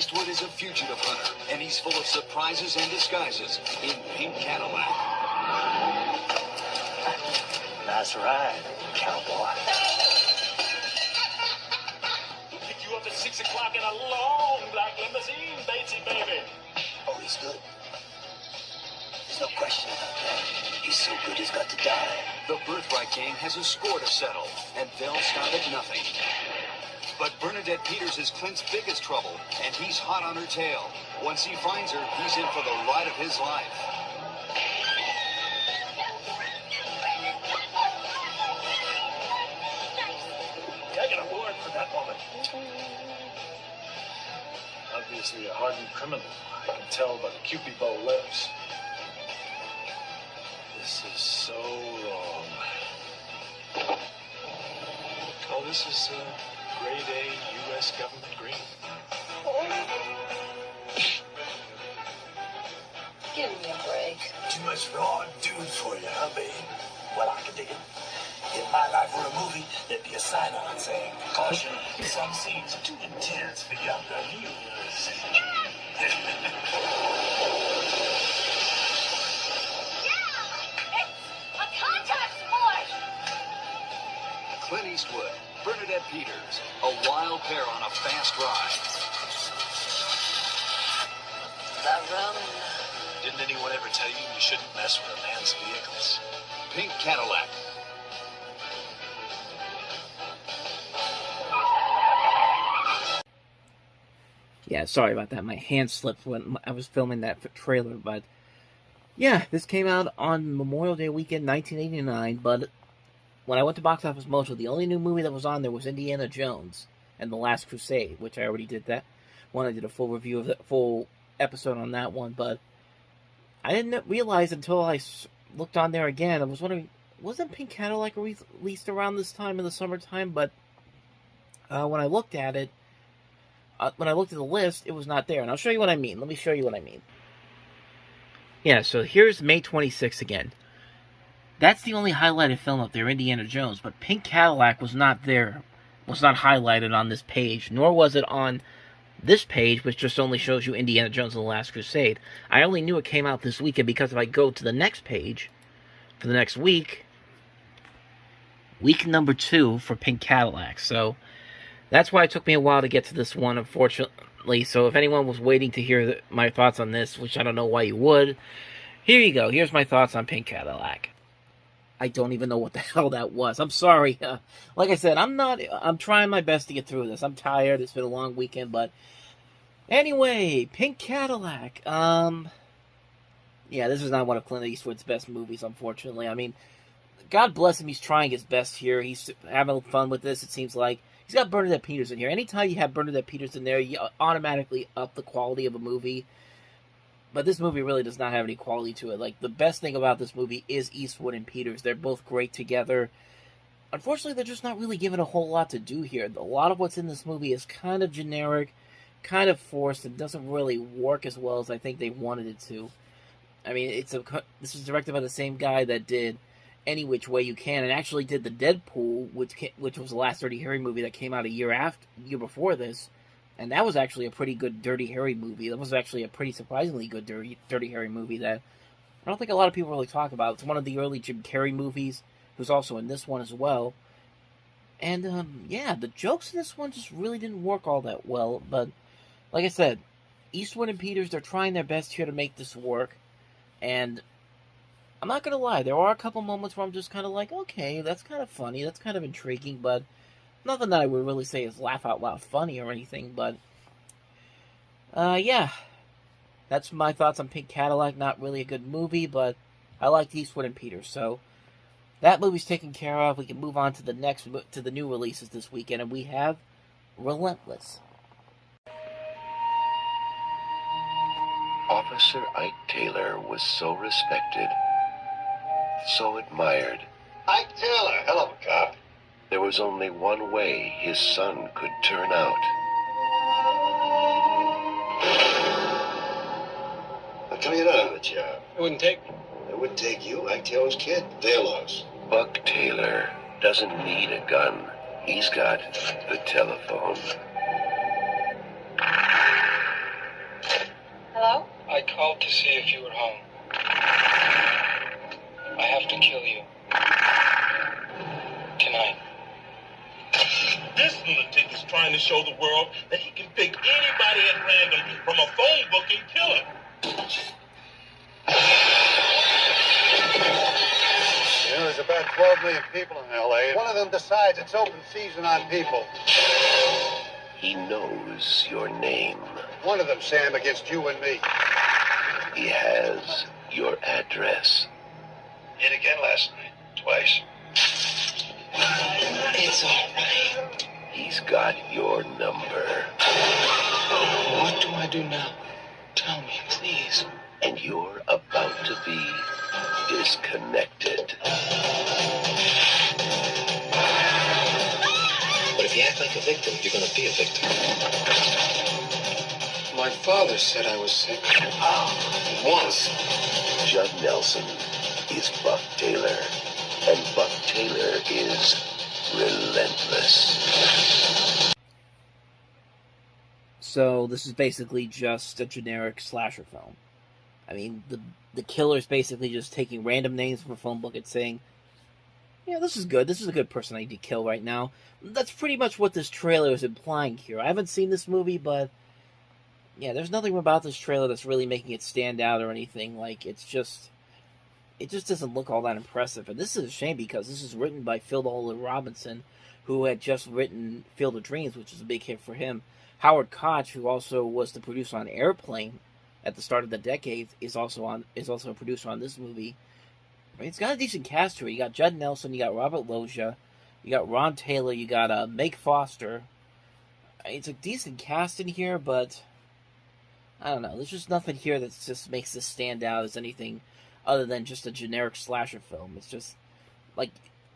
Eastwood is a fugitive hunter, and he's full of surprises and disguises in Pink Cadillac. Nice ride, cowboy. Pick you up at 6 o'clock in a long black limousine, Batesy baby. Oh, he's good. There's no question about that. He's so good he's got to die. The Birthright gang has a score to settle, and they'll stop at nothing. But Bernadette Peters is Clint's biggest trouble, and he's hot on her tail. Once he finds her, he's in for the ride of his life. I got a warrant for that woman. Obviously a hardened criminal. I can tell by the Cupid bow lips. This is so wrong. Oh, this is grade A U.S. government green. Give me a break. Too much raw dude for you, huh, babe? Well, I can dig it. If my life were a movie, there'd be a sign on it saying, caution, some scenes are too intense for younger viewers. Clint Eastwood, Bernadette Peters, a wild pair on a fast ride. That rum. Didn't anyone ever tell you you shouldn't mess with a man's vehicles? Pink Cadillac. Yeah, sorry about that. My hand slipped when I was filming that trailer, but yeah, this came out on Memorial Day weekend, 1989, but when I went to Box Office Mojo, the only new movie that was on there was Indiana Jones and The Last Crusade, which I already did that one. I did a full review of the full episode on that one, but I didn't realize until I looked on there again. I was wondering, wasn't Pink Cadillac released around this time in the summertime? But when I looked at it, when I looked at the list, it was not there. And I'll show you what I mean. Let me show you what I mean. Yeah, so here's May 26th again. That's the only highlighted film up there, Indiana Jones. But Pink Cadillac was not there, was not highlighted on this page, nor was it on this page, which just only shows you Indiana Jones and the Last Crusade. I only knew it came out this weekend because if I go to the next page, for the next week, week number 2 for Pink Cadillac. So that's why it took me a while to get to this one, unfortunately. So if anyone was waiting to hear my thoughts on this, which I don't know why you would, here you go. Here's my thoughts on Pink Cadillac. I don't even know what the hell that was. I'm sorry. Like I said, I'm trying my best to get through this. I'm tired. It's been a long weekend, but anyway, Pink Cadillac. Yeah, this is not one of Clint Eastwood's best movies, unfortunately. I mean, God bless him. He's trying his best here. He's having fun with this, it seems like. He's got Bernadette Peters in here. Anytime you have Bernadette Peters in there, you automatically up the quality of a movie. But this movie really does not have any quality to it. Like, the best thing about this movie is Eastwood and Peters. They're both great together. Unfortunately, they're just not really given a whole lot to do here. A lot of what's in this movie is kind of generic, kind of forced, and doesn't really work as well as I think they wanted it to. I mean, this is directed by the same guy that did Any Which Way You Can, and actually did the Deadpool, which was the last Dirty Harry movie that came out a year before this. And that was actually a pretty good Dirty Harry movie. That was actually a pretty surprisingly good Dirty Harry movie that I don't think a lot of people really talk about. It's one of the early Jim Carrey movies, who's also in this one as well. And, yeah, the jokes in this one just really didn't work all that well. But, like I said, Eastwood and Peters, they're trying their best here to make this work. And I'm not going to lie, there are a couple moments where I'm just kind of like, okay, that's kind of funny, that's kind of intriguing, but nothing that I would really say is laugh out loud funny or anything, but yeah, that's my thoughts on Pink Cadillac. Not really a good movie, but I liked Eastwood and Peters, so that movie's taken care of. We can move on to the new releases this weekend, and we have Relentless. Officer Ike Taylor was so respected, so admired. Ike Taylor, hell of a cop. There was only one way his son could turn out. How come you're not on the job? It wouldn't take me. It would take you, Ike Taylor's kid, Delos. Buck Taylor doesn't need a gun. He's got the telephone. called to see if you were home. I have to kill you. Tonight. This lunatic is trying to show the world that he can pick anybody at random from a phone book and kill him. You know, there's about 12 million people in L.A. One of them decides it's open season on people. He knows your name. One of them, Sam, against you and me. He has your address. Hit again last night. Twice. It's all right. He's got your number. What do I do now? Tell me, please. And you're about to be disconnected. But if you act like a victim, you're gonna be a victim. My father said I was sick. Once. Judd Nelson is Buck Taylor, and Buck Taylor is relentless. So this is basically just a generic slasher film. I mean, the killer's basically just taking random names from a phone book and saying, yeah, this is good. This is a good person I need to kill right now. That's pretty much what this trailer is implying here. I haven't seen this movie, but yeah, there's nothing about this trailer that's really making it stand out or anything. Like, it just doesn't look all that impressive. And this is a shame because this is written by Phil Robinson, who had just written Field of Dreams, which is a big hit for him. Howard Koch, who also was the producer on Airplane at the start of the decade, is also a producer on this movie. I mean, it's got a decent cast to it. You got Judd Nelson, you got Robert Loggia, you got Ron Taylor, you got Meg Foster. I mean, it's a decent cast in here, but I don't know. There's just nothing here that just makes this stand out as anything other than just a generic slasher film. It's just, like,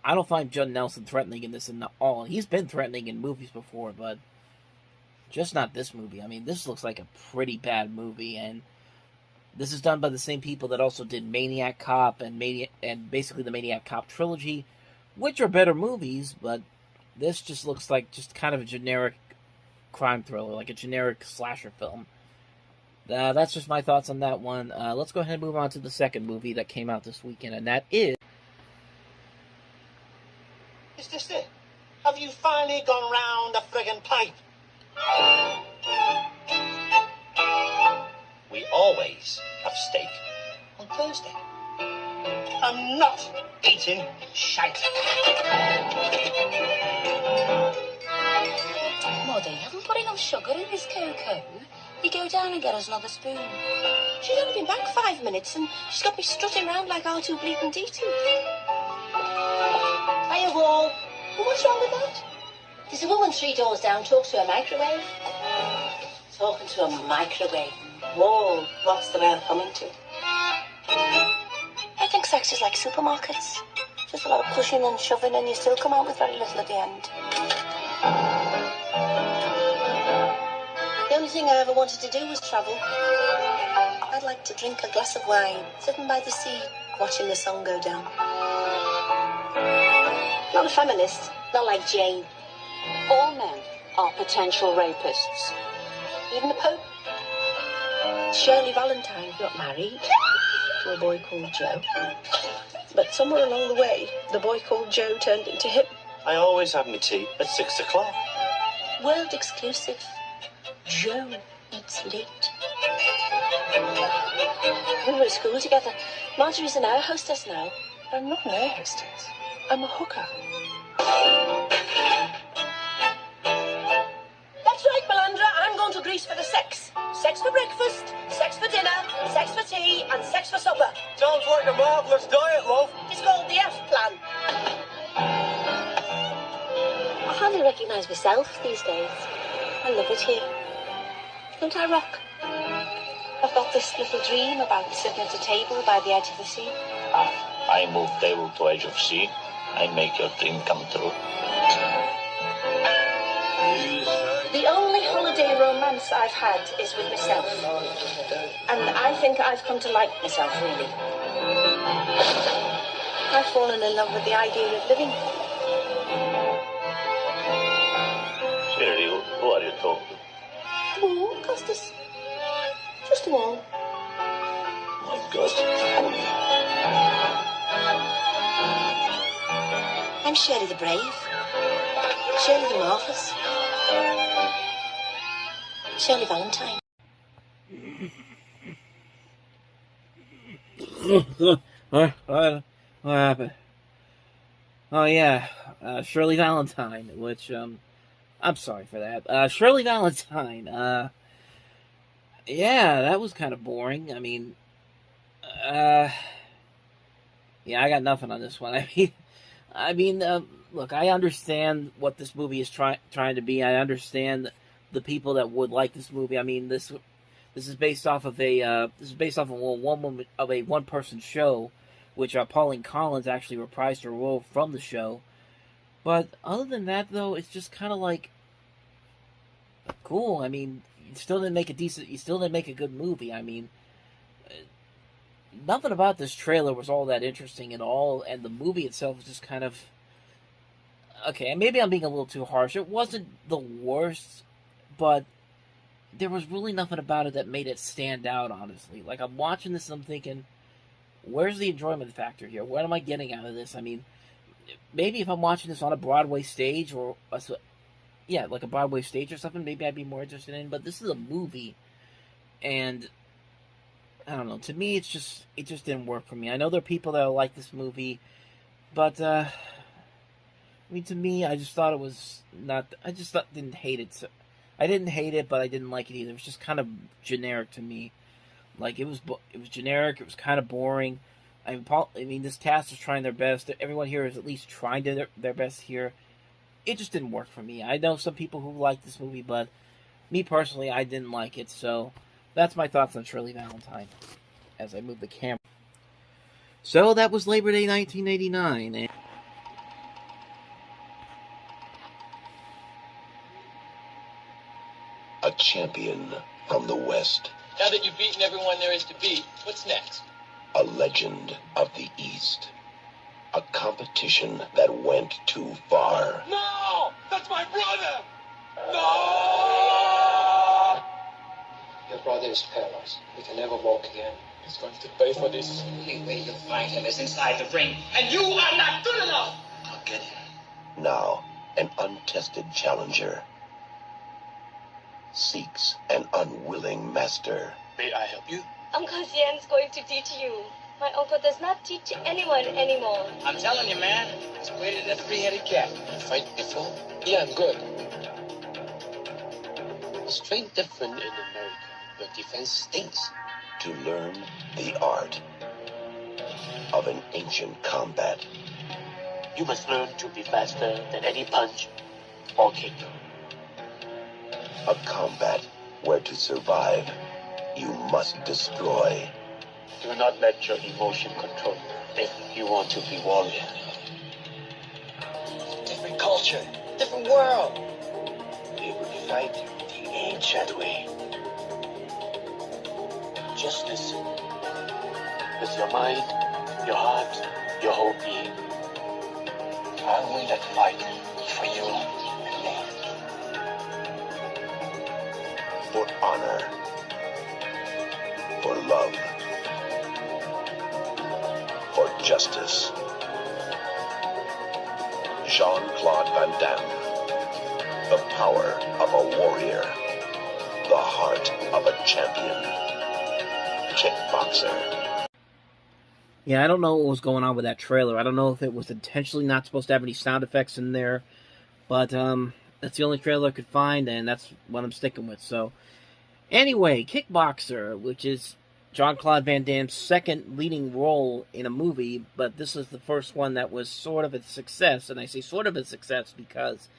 I don't find Judd Nelson threatening in this at all. He's been threatening in movies before, but just not this movie. I mean, this looks like a pretty bad movie, and this is done by the same people that also did Maniac Cop and basically the Maniac Cop trilogy, which are better movies, but this just looks like just kind of a generic crime thriller, like a generic slasher film. That's just my thoughts on that one. Let's go ahead and move on to the second movie that came out this weekend, and that is... Is this it? Have you finally gone round the friggin' pipe? We always have steak on Thursday. I'm not eating shite. Mother, you haven't put enough sugar in this cocoa. You go down and get us another spoon. She's only been back 5 minutes and she's got me strutting around like R2 bleeping D2. Hiya, Wall. Well, what's wrong with that? There's a woman 3 doors down talks to a microwave. Talking to a microwave. Whoa, what's the mail coming to? I think sex is like supermarkets. Just a lot of pushing and shoving and you still come out with very little at the end. The only thing I ever wanted to do was travel. I'd like to drink a glass of wine, sitting by the sea, watching the sun go down. Not a feminist, not like Jane. All men are potential rapists. Even the Pope. Shirley Valentine got married to a boy called Joe. But somewhere along the way, the boy called Joe turned into him. I always have my tea at 6 o'clock. World exclusive. Joe eats late. We were at school together. Marjorie's an air hostess now. I'm not an air hostess. I'm a hooker. That's right, Melandra. I'm going to Greece for the sex. Sex for breakfast, sex for dinner, sex for tea, and sex for supper. Sounds like a marvellous diet, love. It's called the F plan. I hardly recognise myself these days. I love it here. Don't I rock? I've got this little dream about sitting at a table by the edge of the sea. I move table to edge of sea. I make your dream come true. The only holiday romance I've had is with myself. And I think I've come to like myself, really. I've fallen in love with the idea of living. Sherry, who are you talking to? Wall, Costas. Just a wall. first. I'm Shirley the Brave. Shirley the Marvellous. Shirley Valentine. What happened? Oh yeah, Shirley Valentine, which, I'm sorry for that. Shirley Valentine, yeah, that was kind of boring. I mean, yeah, I got nothing on this one. Look, I understand what this movie is trying to be. I understand the people that would like this movie. I mean, this is based off of a one person show, which Pauline Collins actually reprised her role from the show. But other than that, though, it's just kind of like cool. I mean, you still didn't make a good movie. I mean, nothing about this trailer was all that interesting at all, and the movie itself was just kind of okay. And maybe I'm being a little too harsh. It wasn't the worst, but there was really nothing about it that made it stand out, honestly. Like, I'm watching this and I'm thinking, where's the enjoyment factor here? What am I getting out of this? I mean, maybe if I'm watching this on a Broadway stage like a Broadway stage or something, maybe I'd be more interested in it. But this is a movie, and I don't know. To me, it just didn't work for me. I know there are people that like this movie, but I mean, to me, I just thought it was not. Didn't hate it. So, I didn't hate it, but I didn't like it either. It was just kind of generic to me. Like, it was generic. It was kind of boring. I mean, this cast is trying their best. Everyone here is at least trying their best here. It just didn't work for me. I know some people who like this movie, but me personally, I didn't like it. So that's my thoughts on Shirley Valentine as I move the camera. So that was Labor Day 1989. And a champion from the West. Now that you've beaten everyone there is to beat, what's next? A legend of the East. A competition that went too far. No! That's my brother! No! Your brother is paralyzed. He can never walk again. He's going to pay for this. The only way you'll find him is inside the ring. And you are not good enough! I'll get him. Now, an untested challenger seeks an unwilling master. May I help you? Uncle Xian's going to teach you. My uncle does not teach anyone anymore. I'm telling you, man. He's greater than a three-headed cat. Fight before? Yeah, I'm good. Strength different in America. Your defense stinks. To learn the art of an ancient combat. You must learn to be faster than any punch or kick. A combat where to survive, you must destroy. Do not let your emotion control you if you want to be warrior. Different culture, different world. We will fight the ancient way. Just listen. With your mind, your heart, your whole being. I will that fight for you and me. For honor. For love. For justice. Jean-Claude Van Damme. The power of a warrior. The heart of a champion. Kickboxer. yeah, I don't know what was going on with that trailer. I don't know if it was intentionally not supposed to have any sound effects in there, but that's the only trailer I could find, and that's what I'm sticking with. So, anyway, Kickboxer, which is Jean-Claude Van Damme's second leading role in a movie, but this is the first one that was sort of a success, and I say sort of a success because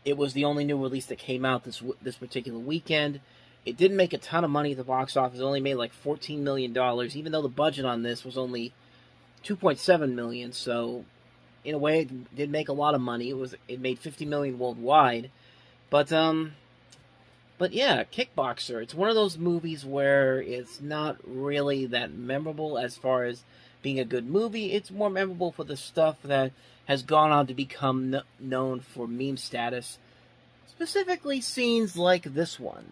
it was the only new release that came out this particular weekend. It didn't make a ton of money at the box office. It only made like $14 million, even though the budget on this was only $2.7 million. So, in a way, it did make a lot of money. It made $50 million worldwide. But yeah, Kickboxer. It's one of those movies where it's not really that memorable as far as being a good movie. It's more memorable for the stuff that has gone on to become known for meme status. Specifically, scenes like this one.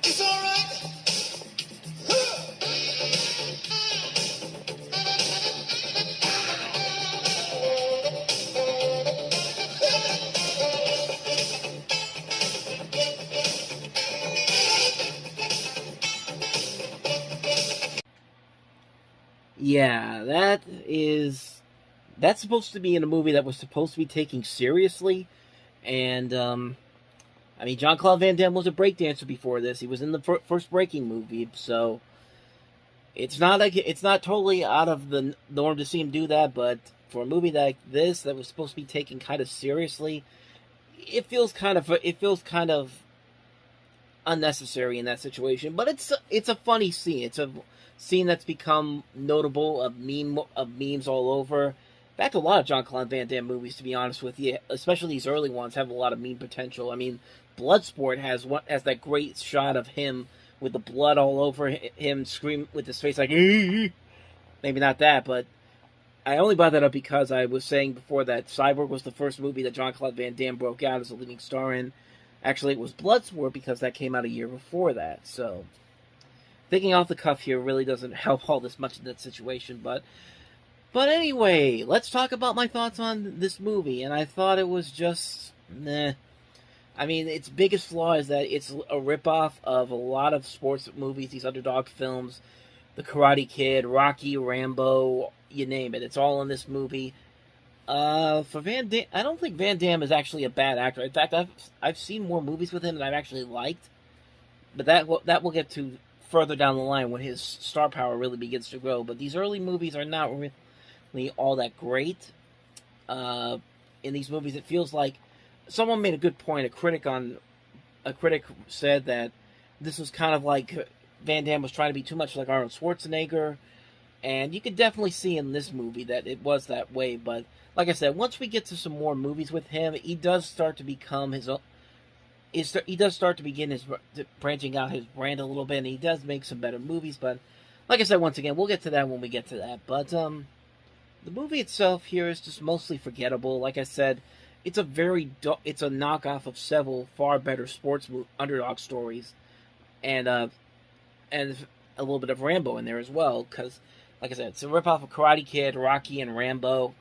It's Yeah, that's supposed to be in a movie that was supposed to be taken seriously, and I mean, Jean-Claude Van Damme was a breakdancer before this. He was in the first breaking movie, so it's not totally out of the norm to see him do that. But for a movie like this that was supposed to be taken kind of seriously, it feels kind of unnecessary in that situation. But it's a funny scene. It's a scene that's become notable of memes all over. In fact, a lot of Jean-Claude Van Damme movies, to be honest with you, especially these early ones, have a lot of meme potential. I mean, Bloodsport has that great shot of him with the blood all over him, scream with his face like, maybe not that, but I only brought that up because I was saying before that Cyborg was the first movie that Jean-Claude Van Damme broke out as a leading star in. Actually, it was Bloodsport because that came out a year before that, so thinking off the cuff here really doesn't help all this much in that situation, but anyway, let's talk about my thoughts on this movie, and I thought it was just, meh. I mean, its biggest flaw is that it's a ripoff of a lot of sports movies, these underdog films, The Karate Kid, Rocky, Rambo, you name it. It's all in this movie. For Van Damme, I don't think Van Damme is actually a bad actor. In fact, I've seen more movies with him than I've actually liked, but that we'll get to further down the line when his star power really begins to grow. But these early movies are not really all that great. In these movies, it feels like someone made a good point. A critic said that this was kind of like Van Damme was trying to be too much like Arnold Schwarzenegger, and you could definitely see in this movie that it was that way. But like I said, once we get to some more movies with him, he does start to become his own. He does start to begin branching out his brand a little bit, and he does make some better movies. But like I said, once again, we'll get to that when we get to that. But the movie itself here is just mostly forgettable. Like I said, it's a knockoff of several far better sports underdog stories, and a little bit of Rambo in there as well. Because, like I said, it's a ripoff of Karate Kid, Rocky, and Rambo.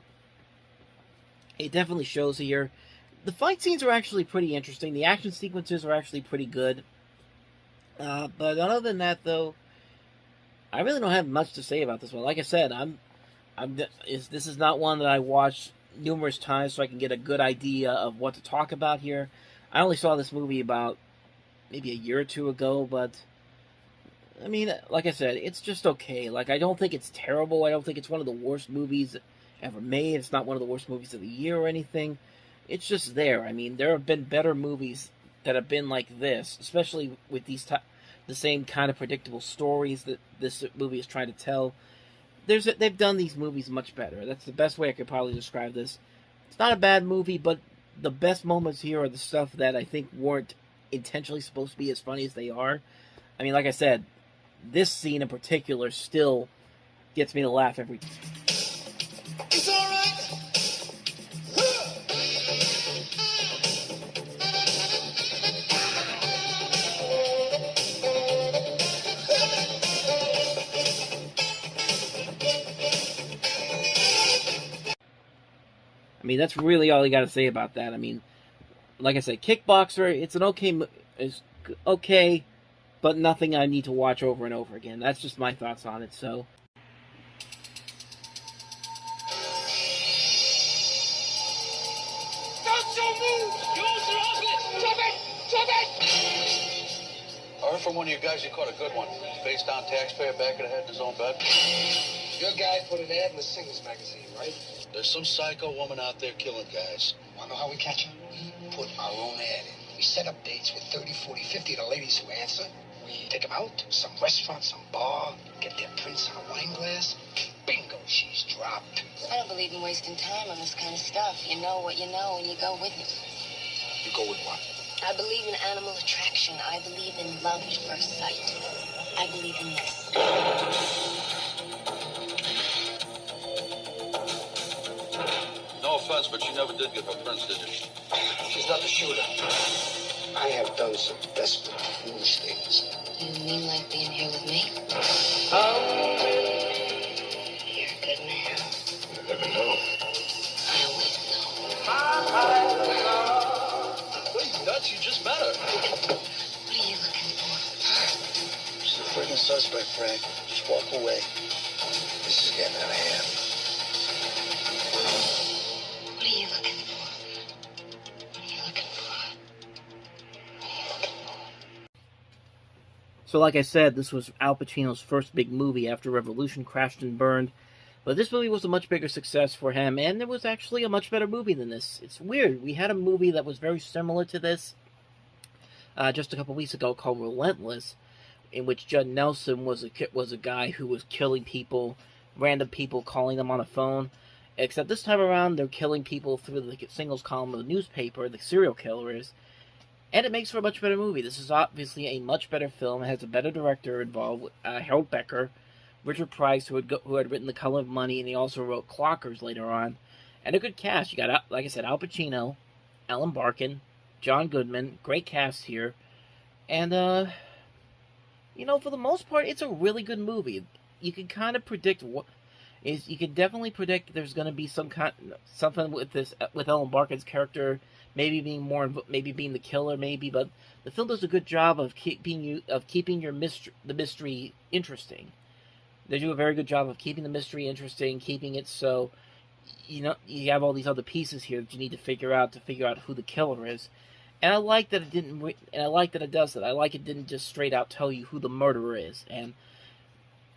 It definitely shows here. The fight scenes are actually pretty interesting. The action sequences are actually pretty good. But other than that, though, I really don't have much to say about this one. Like I said, this is not one that I watched numerous times so I can get a good idea of what to talk about here. I only saw this movie about maybe a year or two ago, but I mean, like I said, it's just okay. Like, I don't think it's terrible. I don't think it's one of the worst movies ever made. It's not one of the worst movies of the year or anything. It's just there. I mean, there have been better movies that have been like this, especially with the same kind of predictable stories that this movie is trying to tell. They've done these movies much better. That's the best way I could probably describe this. It's not a bad movie, but the best moments here are the stuff that I think weren't intentionally supposed to be as funny as they are. I mean, like I said, this scene in particular still gets me to laugh every time. It's all right. I mean, that's really all you got to say about that. I mean, like I said, Kickboxer, it's okay, but nothing I need to watch over and over again. That's just my thoughts on it, so. Don't you move! Use your outlet! Drop it! Drop it! I heard from one of you guys you caught a good one. Face down taxpayer back of the head in his own bed. Your guy put an ad in the Singles magazine, right? There's some psycho woman out there killing guys. Wanna know how we catch her? Put our own ad in. We set up dates with 30, 40, 50 of the ladies who answer. We take them out to some restaurant, some bar, get their prints on a wine glass. Bingo, she's dropped. I don't believe in wasting time on this kind of stuff. You know what you know and you go with it. You go with what? I believe in animal attraction. I believe in love at first sight. I believe in this. No offense, but you never did give her prints, did you? She's not the shooter. I have done some desperate, foolish things. You mean like being here with me? You're a good man. You never know. I always know. What are you nuts? You just met her. What are you looking for? She's a friggin' suspect, Frank. Just walk away. This is getting out of hand. What are you looking for? What are you looking for? So like I said, this was Al Pacino's first big movie after Revolution crashed and burned. But this movie was a much bigger success for him, and it was actually a much better movie than this. It's weird. We had a movie that was very similar to this just a couple weeks ago called Relentless, in which Judd Nelson was a guy who was killing people, random people, calling them on a phone. Except this time around, they're killing people through the singles column of the newspaper, the serial killer is. And it makes for a much better movie. This is obviously a much better film. It has a better director involved, Harold Becker, Richard Price, who had written The Color of Money, and he also wrote Clockers later on. And a good cast. You got, like I said, Al Pacino, Ellen Barkin, John Goodman. Great cast here. And, you know, for the most part, it's a really good movie. You can kind of predict you can definitely predict there's going to be something with Ellen Barkin's character, maybe being the killer, maybe. But the film does a good job of keeping the mystery interesting. They do a very good job of keeping the mystery interesting, keeping it so, you know, you have all these other pieces here that you need to figure out who the killer is. And I like that it didn't. And I like that it does that. I like it didn't just straight out tell you who the murderer is. And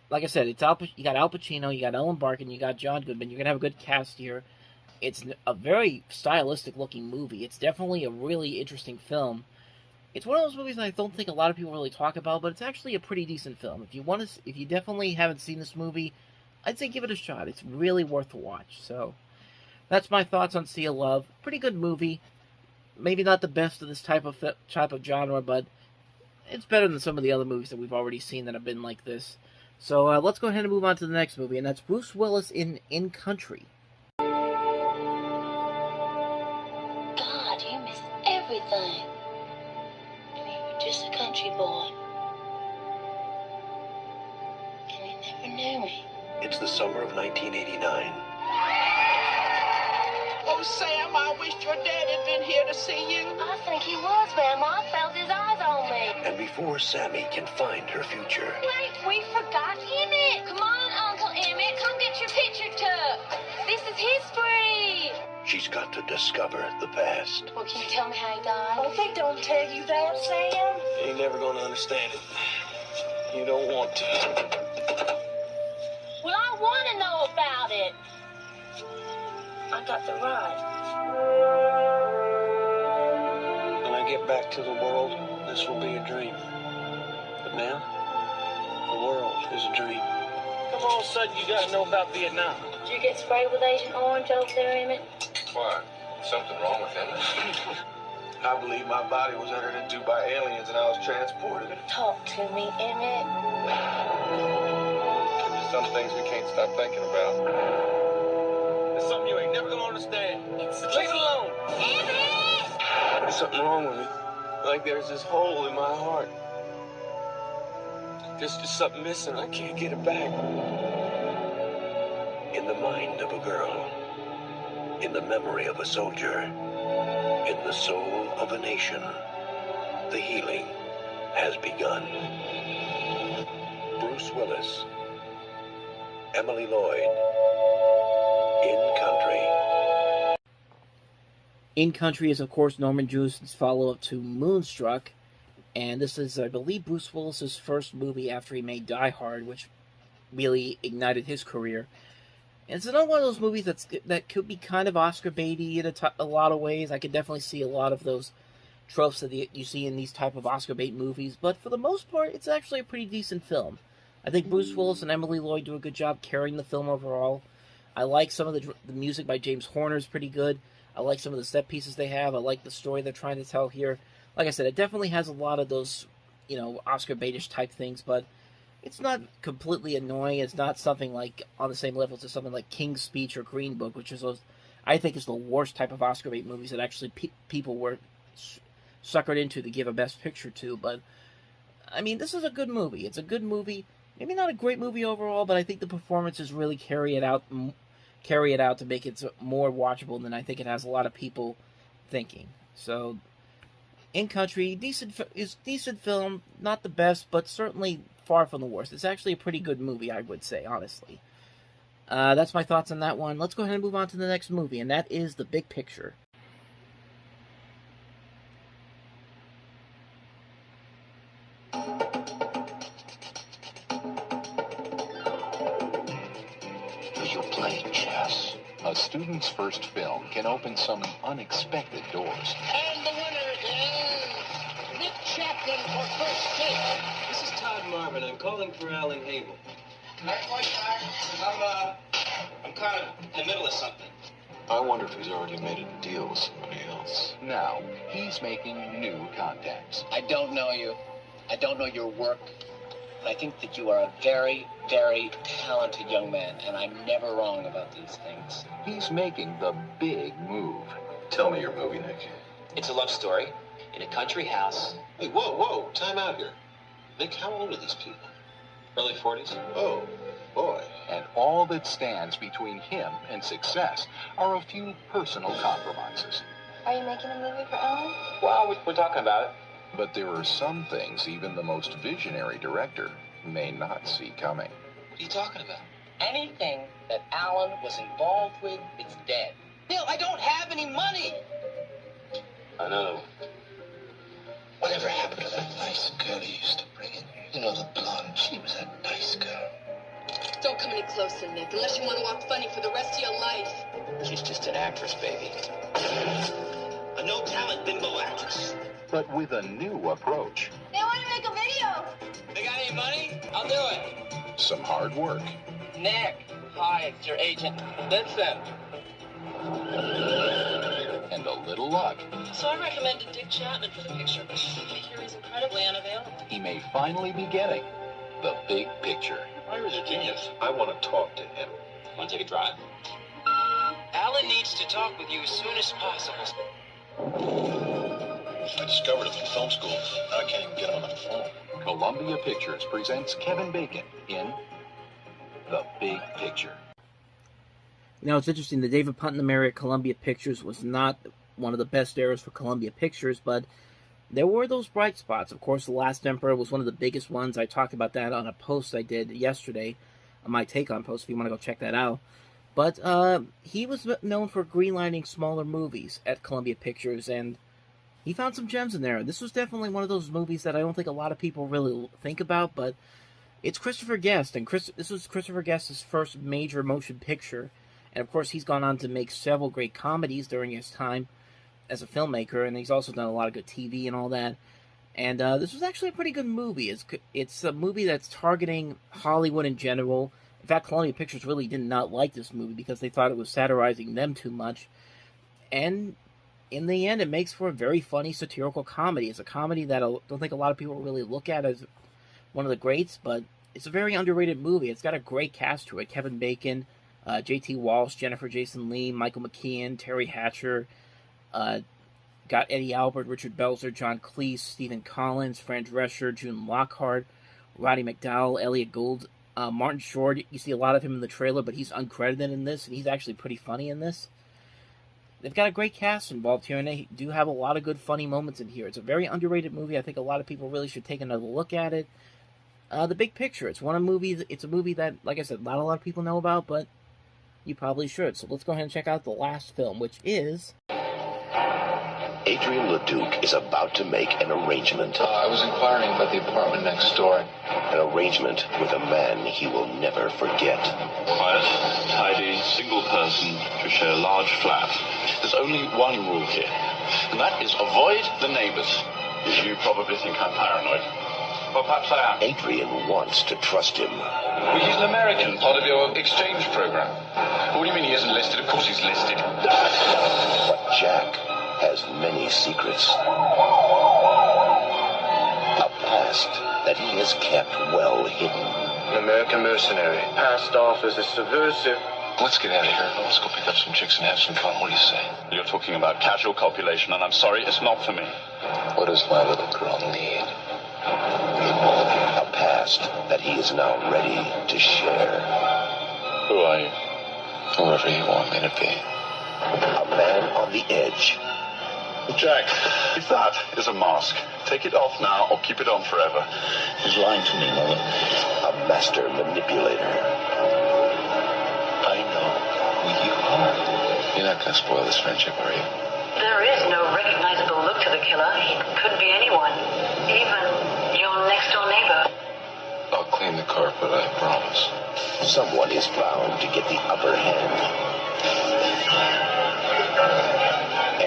like I said, you got Al Pacino, you got Ellen Barkin, you got John Goodman. You're gonna have a good cast here. It's a very stylistic looking movie. It's definitely a really interesting film. It's one of those movies that I don't think a lot of people really talk about, but it's actually a pretty decent film. If you definitely haven't seen this movie, I'd say give it a shot. It's really worth a watch. So that's my thoughts on Sea of Love. Pretty good movie. Maybe not the best of this type of genre, but it's better than some of the other movies that we've already seen that have been like this. So let's go ahead and move on to the next movie, and that's Bruce Willis in Country. God, you miss everything. And you were just a country boy. And you never knew me. It's the summer of 1989. Oh, Sam, I wish your dad had been here to see you. I think he was, Ma'am. I felt his eyes on me. And before Sammy can find her future, Wait, we forgot Emmett. Come on, Uncle Emmett. Come get your picture took. This is history. she's got to discover the past. Well, can you tell me how he died? Oh, they don't tell you that, Sam. You ain't never gonna understand it. You don't want to. Well, I want to know about it. I got the right. When I get back to the world, this will be a dream. But now, the world is a dream. Come all of a sudden you gotta know about Vietnam. Did you get sprayed with Agent Orange over there, Emmett? Why? Something wrong with him? I believe my body was entered into by aliens and I was transported. Talk to me, Emmett. There's some things we can't stop thinking about. There's something you ain't never gonna understand. It's Leave it alone. Emmett! There's something wrong with me. Like there's this hole in my heart. There's just something missing. I can't get it back. In the mind of a girl, in the memory of a soldier, in the soul of a nation, the healing has begun. Bruce Willis, Emily Lloyd, In Country. In Country is, of course, Norman Jewison's follow-up to Moonstruck, and this is, I believe, Bruce Willis's first movie after he made Die Hard, which really ignited his career. And it's another one of those movies that could be kind of Oscar baity in a lot of ways. I could definitely see a lot of those tropes that you see in these type of Oscar bait movies, but for the most part, it's actually a pretty decent film. I think Bruce Willis and Emily Lloyd do a good job carrying the film overall. I like some of the music by James Horner is pretty good. I like some of the set pieces they have. I like the story they're trying to tell here. Like I said, it definitely has a lot of those, Oscar baitish type things, but it's not completely annoying. It's not something like on the same level to something like King's Speech or Green Book, which is I think is the worst type of Oscar bait movies that actually people were suckered into to give a Best Picture to. But I mean, this is a good movie. It's a good movie. Maybe not a great movie overall, but I think the performances really carry it out to make it more watchable than I think it has a lot of people thinking. So, In Country, decent film, not the best, but certainly far from the worst. It's actually a pretty good movie, I would say, honestly. That's my thoughts on that one. Let's go ahead and move on to the next movie, and that is The Big Picture. You play chess. A student's first film can open some unexpected doors. And the winner is Nick Chapman for first take. This is Todd Marvin. I'm calling for Alan Hable. Not quite back. I'm kind of in the middle of something. I wonder if he's already made a deal with somebody else. Now, he's making new contacts. I don't know you. I don't know your work. But I think that you are a very, very talented young man, and I'm never wrong about these things. He's making the big move. Tell me your movie, Nick. It's a love story in a country house. Hey, whoa, time out here. Nick, how old are these people? Early 40s? Oh, boy. And all that stands between him and success are a few personal compromises. Are you making a movie for Alan? Well, we're talking about it. But there are some things even the most visionary director may not see coming. What are you talking about? Anything that Alan was involved with is dead. Bill, I don't have any money. I know. Whatever happened to that nice girl he used to bring in? You know, the blonde. She was a nice girl. Don't come any closer, Nick, unless you want to walk funny for the rest of your life. She's just an actress, baby. A no-talent bimbo actress. But with a new approach. They want to make a video. They got any money? I'll do it. Some hard work. Nick, hi, it's your agent. Listen. And a little luck. So I recommended Dick Chapman for the picture. I hear he's incredibly unavailable. He may finally be getting the big picture. Myra's a genius. I want to talk to him. Want to take a drive? Alan needs to talk with you as soon as possible. I discovered him in film school. Now I can't even get him on the phone. Columbia Pictures presents Kevin Bacon in The Big Picture. You know, it's interesting, the David Putnam era at Columbia Pictures was not one of the best eras for Columbia Pictures, but there were those bright spots. Of course, The Last Emperor was one of the biggest ones. I talked about that on a post I did yesterday, on my take-on post, if you want to go check that out. But he was known for greenlighting smaller movies at Columbia Pictures, and he found some gems in there. This was definitely one of those movies that I don't think a lot of people really think about, but it's Christopher Guest, and this was Christopher Guest's first major motion picture. And of course, he's gone on to make several great comedies during his time as a filmmaker, and he's also done a lot of good TV and all that. And this was actually a pretty good movie. It's a movie that's targeting Hollywood in general. In fact, Columbia Pictures really did not like this movie because they thought it was satirizing them too much. And in the end, it makes for a very funny satirical comedy. It's a comedy that I don't think a lot of people really look at as one of the greats, but it's a very underrated movie. It's got a great cast to it. Kevin Bacon, J.T. Walsh, Jennifer Jason Leigh, Michael McKean, Terry Hatcher, got Eddie Albert, Richard Belzer, John Cleese, Stephen Collins, Fran Drescher, June Lockhart, Roddy McDowell, Elliot Gould, Martin Short. You see a lot of him in the trailer, but he's uncredited in this, and he's actually pretty funny in this. They've got a great cast involved here, and they do have a lot of good funny moments in here. It's a very underrated movie. I think a lot of people really should take another look at it. The Big Picture. It's a movie that, like I said, not a lot of people know about, but you probably should. So let's go ahead and check out the last film, which is... Adrian LeDuc is about to make an arrangement. I was inquiring about the apartment next door. An arrangement with a man he will never forget. Quiet, tidy, single person to share a large flat. There's only one rule here, and that is avoid the neighbors. You probably think I'm paranoid. Well, perhaps I am. Adrian wants to trust him. Well, he's an American, part of your exchange program. What do you mean he isn't listed? Of course he's listed. But Jack has many secrets. A past that he has kept well hidden. An American mercenary, passed off as a subversive. Let's get out of here. Let's go pick up some chicks and have some fun. What do you say? You're talking about casual copulation, and I'm sorry, it's not for me. What does my little girl need? A past that he is now ready to share. Who are you? Whoever you want me to be. A man on the edge. Jack, if that is a mask, take it off now or keep it on forever. He's lying to me, Mother. A master manipulator. not going to spoil this friendship, are you? There is no recognizable look to the killer. He could be anyone, even your next-door neighbor. I'll clean the carpet, I promise. Someone is bound to get the upper hand.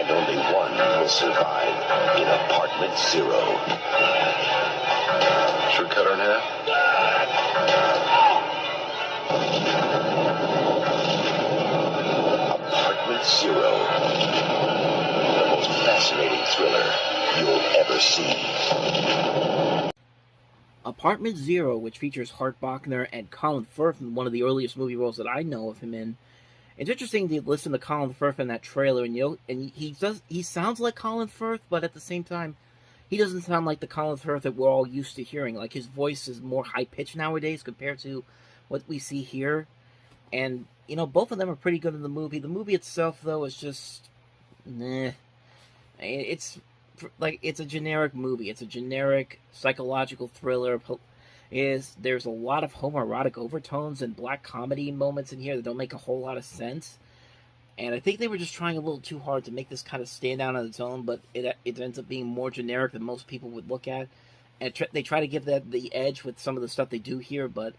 And only one will survive in Apartment Zero. Should we cut her in half? Apartment Zero. The most fascinating thriller you'll ever see. Apartment Zero, which features Hart Bochner and Colin Firth in one of the earliest movie roles that I know of him in. It's interesting to listen to Colin Firth in that trailer, and he sounds like Colin Firth, but at the same time, he doesn't sound like the Colin Firth that we're all used to hearing. Like, his voice is more high-pitched nowadays compared to what we see here. And, you know, both of them are pretty good in the movie. The movie itself, though, is just... Nah. It's a generic movie. It's a generic psychological thriller. There's a lot of homoerotic overtones and black comedy moments in here that don't make a whole lot of sense. And I think they were just trying a little too hard to make this kind of stand out on its own, but it ends up being more generic than most people would look at. And they try to give that the edge with some of the stuff they do here, but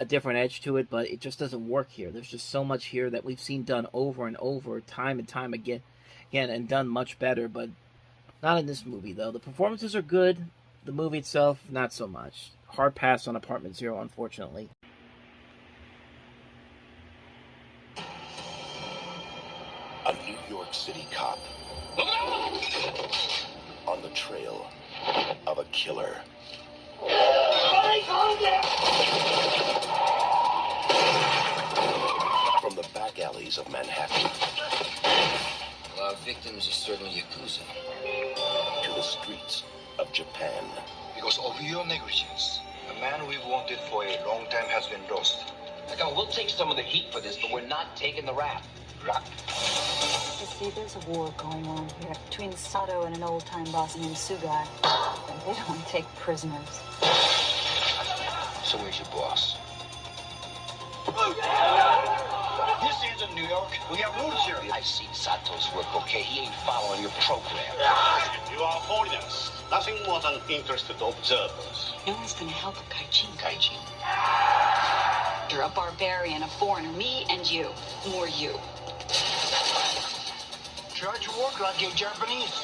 a different edge to it, but it just doesn't work here. There's just so much here that we've seen done over and over, time and time again, and done much better, but not in this movie, though. The performances are good. The movie itself, not so much. Hard pass on Apartment Zero, unfortunately. A New York City cop on the trail of a killer. From the back alleys of Manhattan Our victims are certainly Yakuza. to the streets of Japan. Because of your negligence, a man we've wanted for a long time has been lost. Look, we'll take some of the heat for this, but we're not taking the rap. You see, there's a war going on here between Sato and an old-time boss named Sugai. And they don't take prisoners. So where's your boss? This isn't New York. We have rules here. I've seen Sato's work, okay? He ain't following your program. You are holiness. Nothing more than interested observers. No one's gonna help a Kaijin. Kaijin. You're a barbarian, a foreigner, me and you. More you. Charge your work like you're Japanese.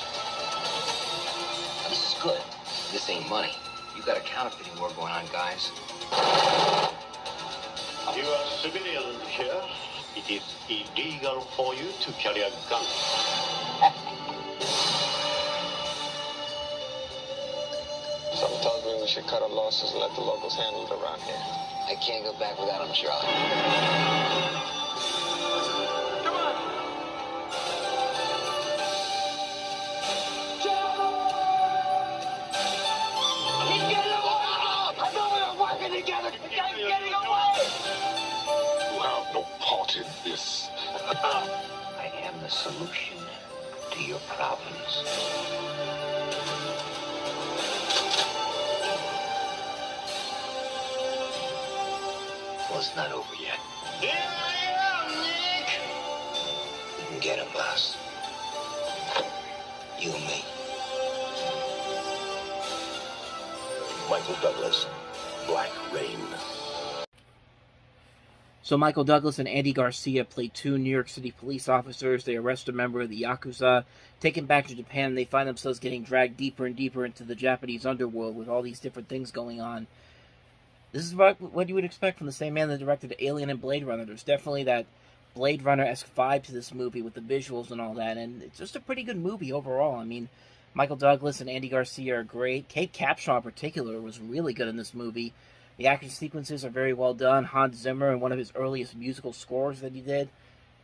This is good. This ain't money. You got a counterfeiting war going on, guys. You are civilian here. It is illegal for you to carry a gun. Some tells me we should cut our losses and let the locals handle it around here. I can't go back without him, Charlie. Part in this. I am the solution to your problems. Well, it's not over yet. Here I am, Nick! You can get him, boss. You and me. Michael Douglas, Black Rain. So Michael Douglas and Andy Garcia play two New York City police officers. They arrest a member of the Yakuza, take him back to Japan, and they find themselves getting dragged deeper and deeper into the Japanese underworld with all these different things going on. This is what you would expect from the same man that directed Alien and Blade Runner. There's definitely that Blade Runner-esque vibe to this movie with the visuals and all that, and it's just a pretty good movie overall. I mean, Michael Douglas and Andy Garcia are great. Kate Capshaw in particular was really good in this movie. The action sequences are very well done. Hans Zimmer, in one of his earliest musical scores that he did,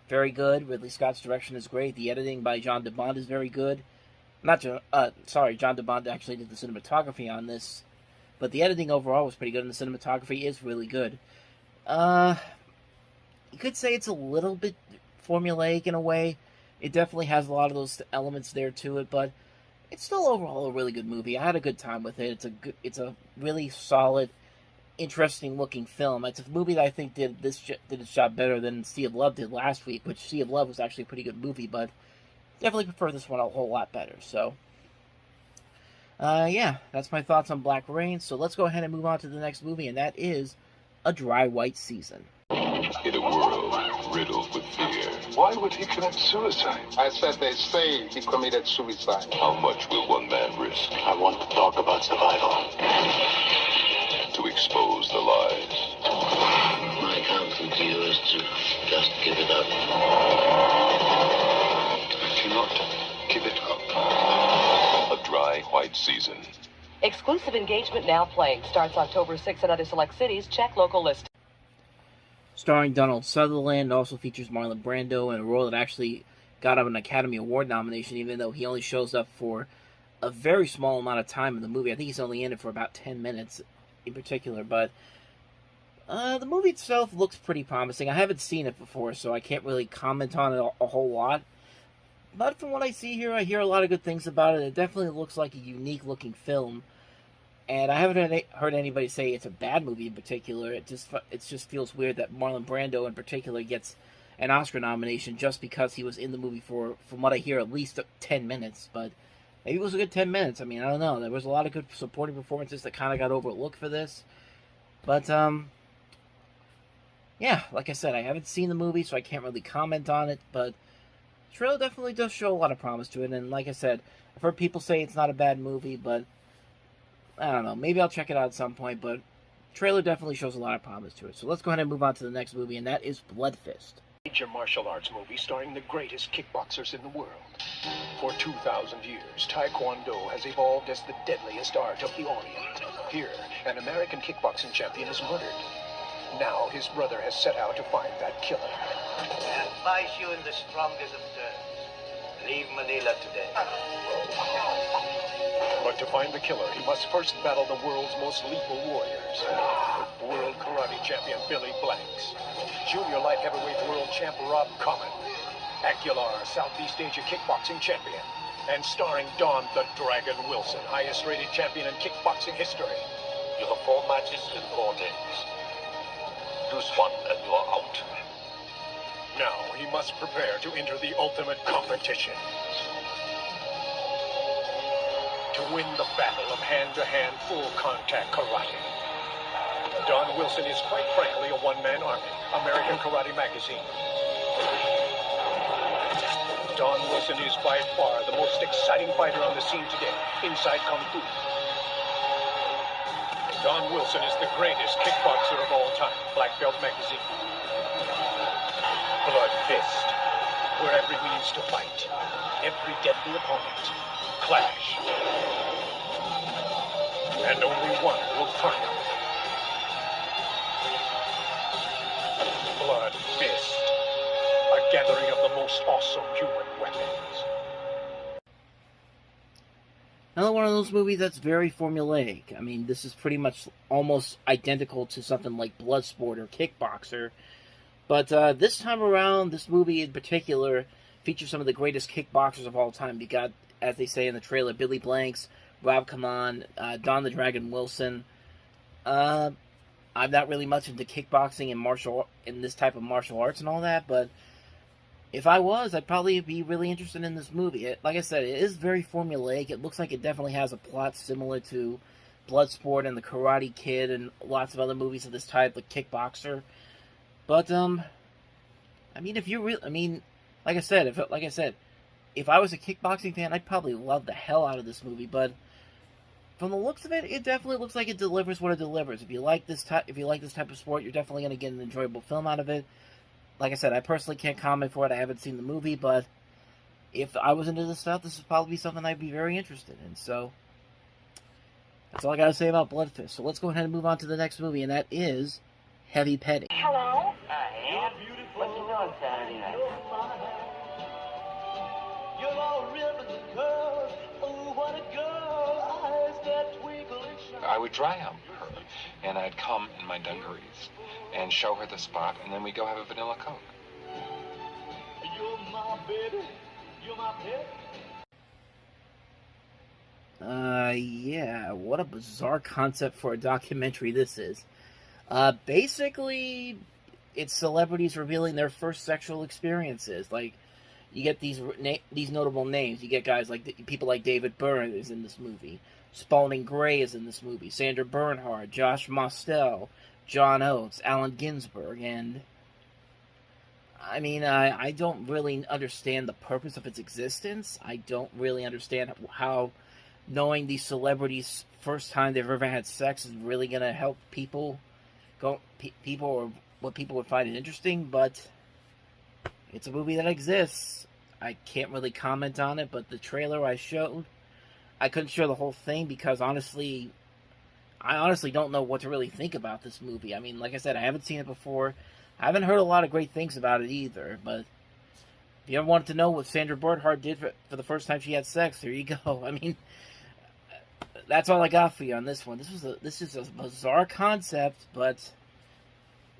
very good. Ridley Scott's direction is great. The editing by John DeBond is very good. John DeBond actually did the cinematography on this, but the editing overall was pretty good, and the cinematography is really good. You could say it's a little bit formulaic in a way. It definitely has a lot of those elements there to it, but it's still overall a really good movie. I had a good time with it. It's a really solid interesting looking film. It's a movie that I think did its job better than Sea of Love did last week, which Sea of Love was actually a pretty good movie, but definitely prefer this one a whole lot better. So, yeah, that's my thoughts on Black Rain. So let's go ahead and move on to the next movie, and that is A Dry White Season. In a world riddled with fear, why would he commit suicide? I said they say he committed suicide. How much will one man risk? I want to talk about survival. To expose the lies. My counsel to you is to just give it up. Do not give it up. A Dry White Season. Exclusive engagement now playing. Starts October 6th at other select cities. Check local list. Starring Donald Sutherland, also features Marlon Brando in a role that actually got him an Academy Award nomination, even though he only shows up for a very small amount of time in the movie. I think he's only in it for about 10 minutes in particular, but the movie itself looks pretty promising. I haven't seen it before, so I can't really comment on it a whole lot. But from what I see here, I hear a lot of good things about it. It definitely looks like a unique-looking film. And I haven't heard anybody say it's a bad movie in particular. It just feels weird that Marlon Brando in particular gets an Oscar nomination just because he was in the movie for, from what I hear, at least 10 minutes. But maybe it was a good 10 minutes. I mean, I don't know. There was a lot of good supporting performances that kind of got overlooked for this. But, yeah, like I said, I haven't seen the movie, so I can't really comment on it. But the trailer definitely does show a lot of promise to it. And like I said, I've heard people say it's not a bad movie, but I don't know. Maybe I'll check it out at some point, but the trailer definitely shows a lot of promise to it. So let's go ahead and move on to the next movie, and that is Blood Fist. Major martial arts movie starring the greatest kickboxers in the world. For 2,000 years, Taekwondo has evolved as the deadliest art of the Orient. Here, an American kickboxing champion is murdered. Now, his brother has set out to find that killer. I advise you in the strongest of terms. Leave Manila today. But to find the killer, he must first battle the world's most lethal warriors. World Karate Champion Billy Blanks. Junior Light Heavyweight World Champ Rob Common. Aguilar, Southeast Asia Kickboxing Champion. And starring Don the Dragon Wilson, highest rated champion in kickboxing history. You have 4 matches in 4 days. Lose 1 and you are out. Now he must prepare to enter the ultimate competition. To win the battle of hand-to-hand full-contact karate. Don Wilson is quite frankly a one-man army. American Karate Magazine. Don Wilson is by far the most exciting fighter on the scene today, inside Kung Fu. Don Wilson is the greatest kickboxer of all time, Black Belt Magazine. Blood Fist, where every means to fight, every deadly opponent, clash. And only one will triumph. Blood Fist, a gathering of the most awesome human weapons. Another one of those movies that's very formulaic. I mean, this is pretty much almost identical to something like Bloodsport or Kickboxer. But this time around, this movie in particular features some of the greatest kickboxers of all time. You got, as they say in the trailer, Billy Blanks, Rob Kaman, Don the Dragon Wilson. I'm not really much into kickboxing and in this type of martial arts and all that, but if I was, I'd probably be really interested in this movie. Like I said, it is very formulaic. It looks like it definitely has a plot similar to Bloodsport and The Karate Kid and lots of other movies of this type, like Kickboxer. But I mean, if you really, I mean, like I said, if I was a kickboxing fan, I'd probably love the hell out of this movie. But from the looks of it, it definitely looks like it delivers what it delivers. If you like this type of sport, you're definitely going to get an enjoyable film out of it. Like I said, I personally can't comment for it. I haven't seen the movie, but if I was into this stuff, this would probably be something I'd be very interested in. So that's all I got to say about Blood Fist. So let's go ahead and move on to the next movie, and that is Heavy Petting. Hello? Hi, beautiful. What you doing Saturday night? You're all ribbons and curls. Oh, what a girl. Eyes that twinkle and shine. I would dry out her, and I'd come in my dungarees and show her the spot, and then we'd go have a vanilla Coke. You're my baby. You're my pet. Yeah, what a bizarre concept for a documentary this is. Basically, it's celebrities revealing their first sexual experiences. Like, you get these notable names. You get guys like people like David Byrne is in this movie. Spalding Gray is in this movie. Sandra Bernhard, Josh Mostel, John Oates, Allen Ginsberg, and I mean, I don't really understand the purpose of its existence. I don't really understand how knowing these celebrities' first time they've ever had sex is really going to help people, or what people would find it interesting, but it's a movie that exists. I can't really comment on it, but the trailer I showed, I couldn't show the whole thing because I honestly don't know what to really think about this movie. I mean, like I said, I haven't seen it before. I haven't heard a lot of great things about it either, but if you ever wanted to know what Sandra Bernhard did for the first time she had sex, there you go. I mean, that's all I got for you on this one. This is a bizarre concept, but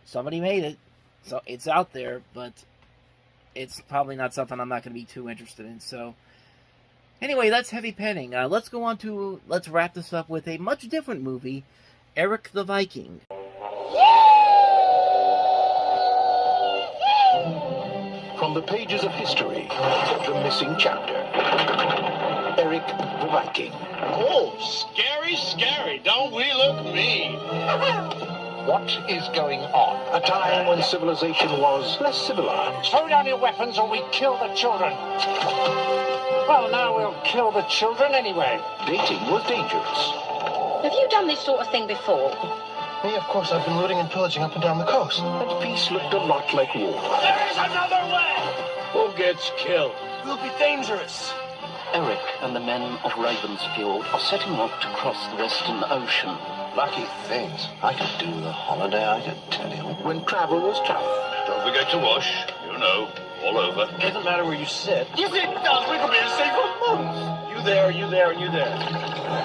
somebody made it, so it's out there, but it's probably not something I'm not going to be too interested in. So, anyway, that's Heavy Penning. Let's wrap this up with a much different movie, Eric the Viking. From the pages of history, the missing chapter. Eric the Viking. Oh, scary, scary. Don't we look mean? What is going on? A time when civilization was less civilized. Throw down your weapons or we kill the children. Well, now we'll kill the children anyway. Dating was dangerous. Have you done this sort of thing before? Me, of course. I've been looting and pillaging up and down the coast. And peace looked a lot like war. There is another way! Who gets killed? We'll be dangerous. Eric and the men of Ravensfield are setting off to cross the Western Ocean. Lucky things. I could do the holiday, I could tell you. When travel was tough. Don't forget to wash. You know, all over. It doesn't matter where you sit. Yes, it does. We could be safe for months. You there, you there, and you there.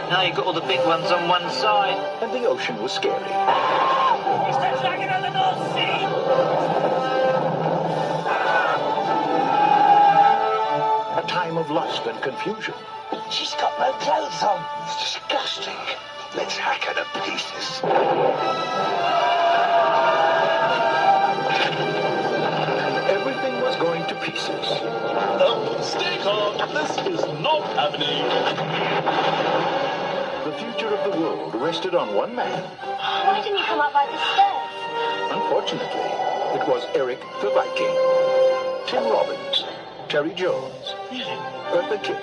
Now you've got all the big ones on one side. And the ocean was scary. It's the dragon of the North Sea! A time of lust and confusion. She's got no clothes on. It's disgusting. Let's hack her to pieces. And everything was going to pieces. Oh, stay calm. This is not happening. The future of the world rested on one man. Why didn't you come up by the stairs? Unfortunately, it was Eric the Viking. Tim Robbins, Terry Jones, Eartha Kitt,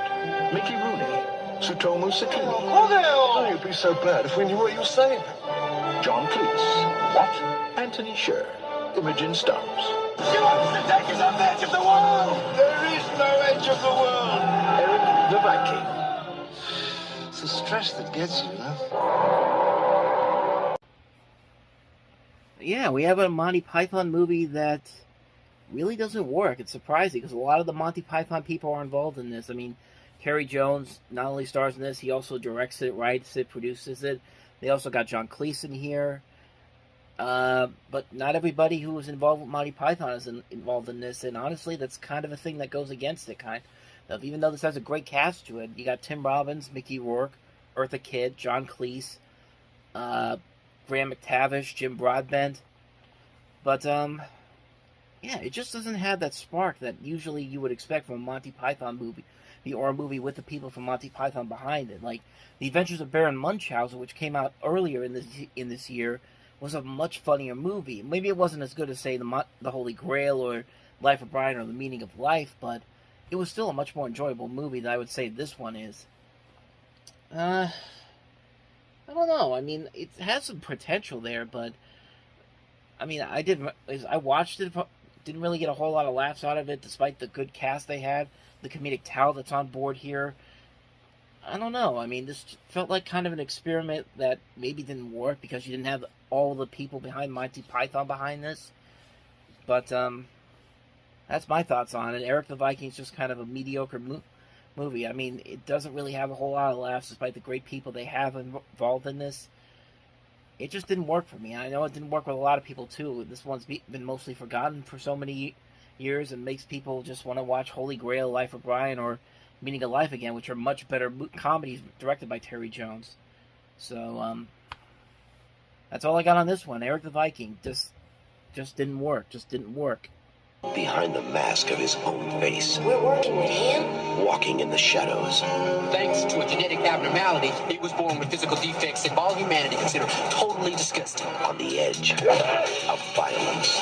Mickey Rooney, Tsutomu Sakimi. Oh, you'd be so bad if we knew what you were saying. John Cleese. What? Anthony Sher. Imogen Stubbs. She wants to take us on the edge of the world! There is no edge of the world! Eric the Viking. It's the stress that gets you, Yeah, we have a Monty Python movie that really doesn't work. It's surprising because a lot of the Monty Python people are involved in this. I mean, Terry Jones not only stars in this, he also directs it, writes it, produces it. They also got John Cleese in here. But not everybody who was involved with Monty Python is involved in this, and honestly, that's kind of a thing that goes against it, kind of. Even though this has a great cast to it, you got Tim Robbins, Mickey Rourke, Eartha Kitt, John Cleese, Graham McTavish, Jim Broadbent. But, yeah, it just doesn't have that spark that usually you would expect from a Monty Python movie, or a movie with the people from Monty Python behind it. Like, The Adventures of Baron Munchausen, which came out earlier in this year, was a much funnier movie. Maybe it wasn't as good as, say, The Holy Grail or Life of Brian or The Meaning of Life, but it was still a much more enjoyable movie than I would say this one is. I don't know. I mean, it has some potential there, but I mean, I watched it, didn't really get a whole lot of laughs out of it, despite the good cast they had, the comedic talent that's on board here. I don't know. I mean, this felt like kind of an experiment that maybe didn't work because you didn't have all the people behind Monty Python behind this. But that's my thoughts on it. Eric the Viking's just kind of a mediocre movie. I mean, it doesn't really have a whole lot of laughs despite the great people they have involved in this. It just didn't work for me. I know it didn't work with a lot of people too. This one's been mostly forgotten for so many years and makes people just want to watch Holy Grail, Life of Brian, or Meaning of Life again, which are much better comedies directed by Terry Jones. So, That's all I got on this one. Eric the Viking just didn't work. Just didn't work. Behind the mask of his own face. We're working with him? Walking in the shadows. Thanks to a genetic abnormality, he was born with physical defects that all humanity consider totally disgusting. On the edge of violence.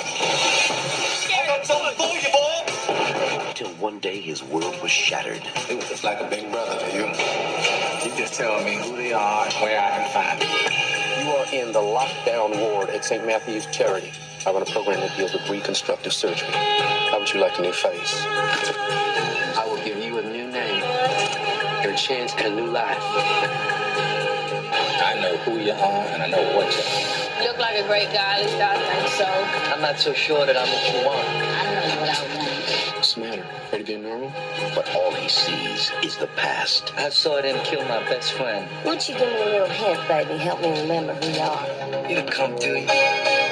I got something for you, boy! Till one day his world was shattered. It was just like a big brother to you. You just tell me who they are and where I can find them. You are in the lockdown ward at St. Matthew's Charity. I run a program that deals with reconstructive surgery. How would you like a new face? I will give you a new name, your chance at a new life. I know who you are and I know what you are. You look like a great guy, at least I think so. I'm not so sure that I'm what you want. I know what I want. What's the matter? Ready to be normal? But all he sees is the past. I saw them kill my best friend. Why don't you give me a little hint, baby? Help me remember who you are. It'll come to you.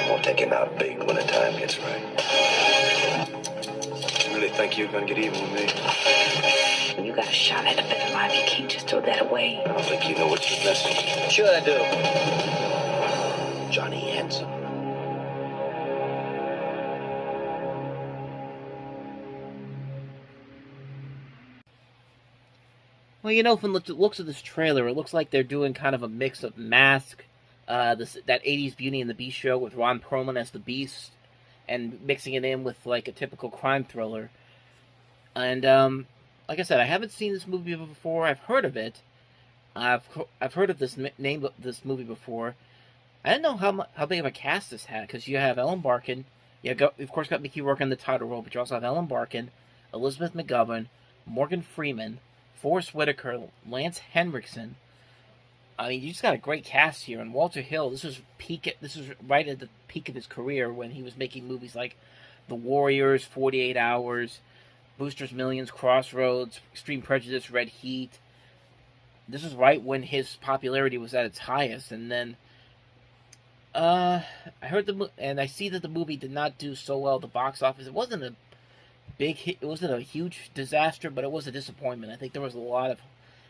We'll take him out big when the time gets right. You really think you're gonna get even with me? When you got a shot at a better life, you can't just throw that away. I don't think you know what you're missing. Sure I do. Johnny Handsome. Well, you know, from the looks of this trailer, it looks like they're doing kind of a mix of Mask, that 80s Beauty and the Beast show with Ron Perlman as the Beast, and mixing it in with, like, a typical crime thriller. And, like I said, I haven't seen this movie before. I've heard of it. I've heard of this name of this movie before. I didn't know how big of a cast this had, because you have Ellen Barkin, of course got Mickey Rourke in the title role, but you also have Ellen Barkin, Elizabeth McGovern, Morgan Freeman, Forrest Whitaker, Lance Henriksen. I mean, you just got a great cast here. And Walter Hill, this was right at the peak of his career when he was making movies like The Warriors, 48 Hours, Boosters Millions, Crossroads, Extreme Prejudice, Red Heat. This was right when his popularity was at its highest. And then, I heard and I see that the movie did not do so well at the box office. It wasn't a big hit. It wasn't a huge disaster, but it was a disappointment. I think there was a lot of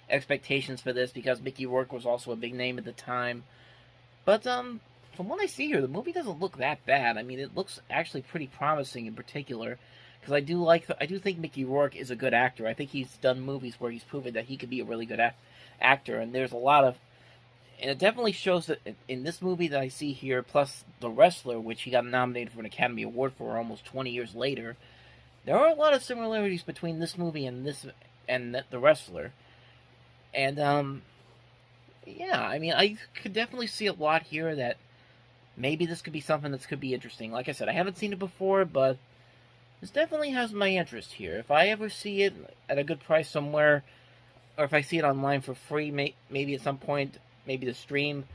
expectations for this because Mickey Rourke was also a big name at the time. But from what I see here, the movie doesn't look that bad. I mean, it looks actually pretty promising in particular because I do think Mickey Rourke is a good actor. I think he's done movies where he's proven that he could be a really good actor, and there's a lot of, and it definitely shows that in this movie that I see here, plus The Wrestler, which he got nominated for an Academy Award for almost 20 years later. There are a lot of similarities between this movie and The Wrestler. And, yeah, I mean, I could definitely see a lot here that maybe this could be something that could be interesting. Like I said, I haven't seen it before, but this definitely has my interest here. If I ever see it at a good price somewhere, or if I see it online for free, maybe at some point, maybe the stream,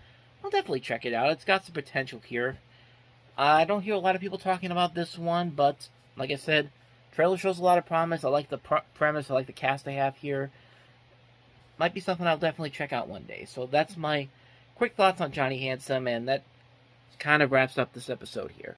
I'll definitely check it out. It's got some potential here. I don't hear a lot of people talking about this one, but, like I said, trailer shows a lot of promise. I like the premise. I like the cast they have here. Might be something I'll definitely check out one day. So that's my quick thoughts on Johnny Handsome, and that kind of wraps up this episode here.